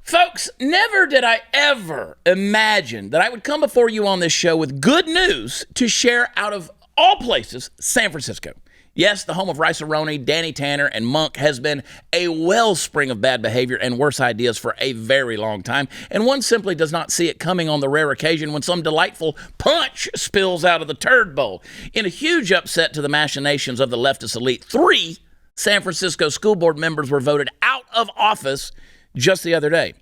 Folks, never did I ever imagine that I would come before you on this show with good news to share out of all places, San Francisco. Yes, the home of Rice-A-Roni, Danny Tanner, and Monk has been a wellspring of bad behavior and worse ideas for a very long time, and one simply does not see it coming on the rare occasion when some delightful punch spills out of the turd bowl. In a huge upset to the machinations of the leftist elite, 3 San Francisco school board members were voted out of office just the other day.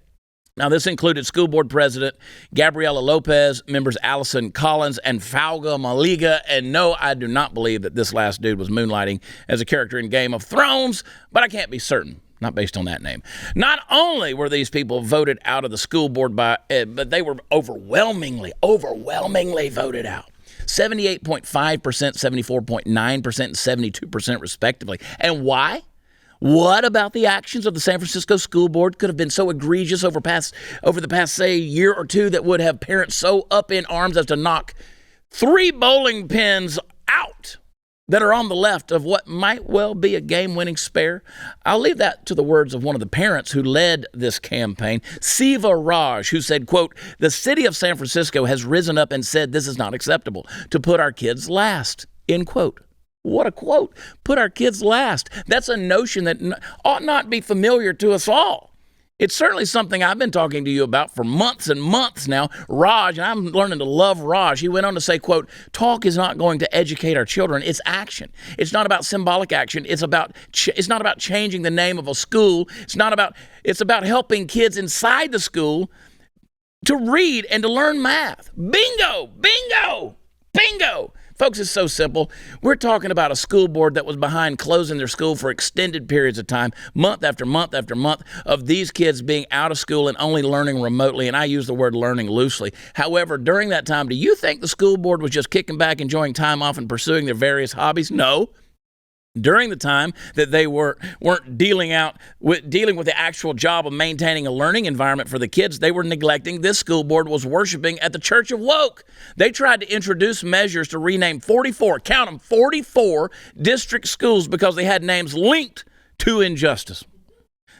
Now, this included school board president Gabriela Lopez, members Allison Collins and Fauga Maliga. And no, I do not believe that this last dude was moonlighting as a character in Game of Thrones, but I can't be certain, not based on that name. Not only were these people voted out of the school board but they were overwhelmingly voted out. 78.5%, 74.9%, and 72% respectively. And why? What about the actions of the San Francisco school board could have been so egregious over the past, say, year or two that would have parents so up in arms as to knock 3 bowling pins out that are on the left of what might well be a game-winning spare? I'll leave that to the words of one of the parents who led this campaign, Siva Raj, who said, quote, "The city of San Francisco has risen up and said this is not acceptable, to put our kids last," end quote. What a quote. Put our kids last. That's a notion that ought not be familiar to us all. It's certainly something I've been talking to you about for months and months now. Raj, and I'm learning to love Raj, he went on to say, quote, "Talk is not going to educate our children. It's action. It's not about symbolic action. It's not about changing the name of a school. It's about helping kids inside the school to read and to learn math." Bingo, bingo, bingo. Folks, it's so simple. We're talking about a school board that was behind closing their school for extended periods of time, month after month after month, of these kids being out of school and only learning remotely. And I use the word learning loosely. However, during that time, do you think the school board was just kicking back, enjoying time off, and pursuing their various hobbies? No. During the time that they weren't dealing with the actual job of maintaining a learning environment for the kids, they were neglecting. This school board was worshiping at the Church of Woke. They tried to introduce measures to rename 44, count them, 44 district schools because they had names linked to injustice.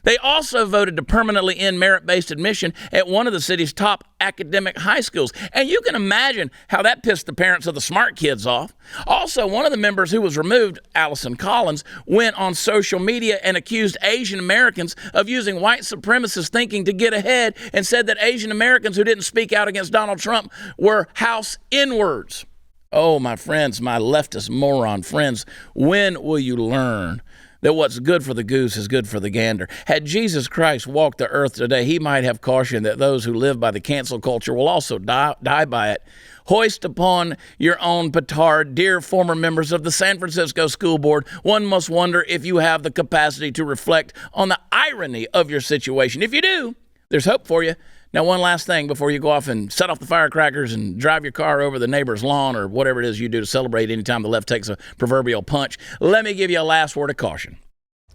They also voted to permanently end merit-based admission at one of the city's top academic high schools. And you can imagine how that pissed the parents of the smart kids off. Also, one of the members who was removed, Allison Collins, went on social media and accused Asian Americans of using white supremacist thinking to get ahead, and said that Asian Americans who didn't speak out against Donald Trump were house N-words. Oh, my friends, my leftist moron friends, when will you learn that what's good for the goose is good for the gander? Had Jesus Christ walked the earth today, he might have cautioned that those who live by the cancel culture will also die by it. Hoist upon your own petard, dear former members of the San Francisco School Board. One must wonder if you have the capacity to reflect on the irony of your situation. If you do, there's hope for you. Now, one last thing before you go off and set off the firecrackers and drive your car over the neighbor's lawn or whatever it is you do to celebrate anytime the left takes a proverbial punch. Let me give you a last word of caution.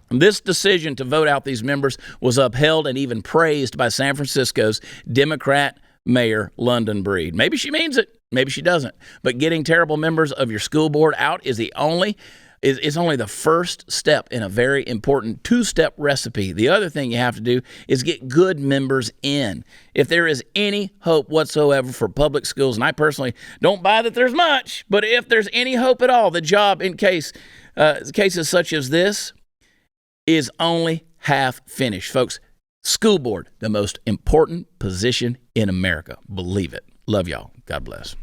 This decision to vote out these members was upheld and even praised by San Francisco's Democrat Mayor London Breed. Maybe she means it, maybe she doesn't. But getting terrible members of your school board out is only the first step in a very important 2-step recipe. The other thing you have to do is get good members in. If there is any hope whatsoever for public schools, and I personally don't buy that there's much, but if there's any hope at all, the job in cases such as this is only half finished. Folks, school board, the most important position in America. Believe it. Love y'all. God bless.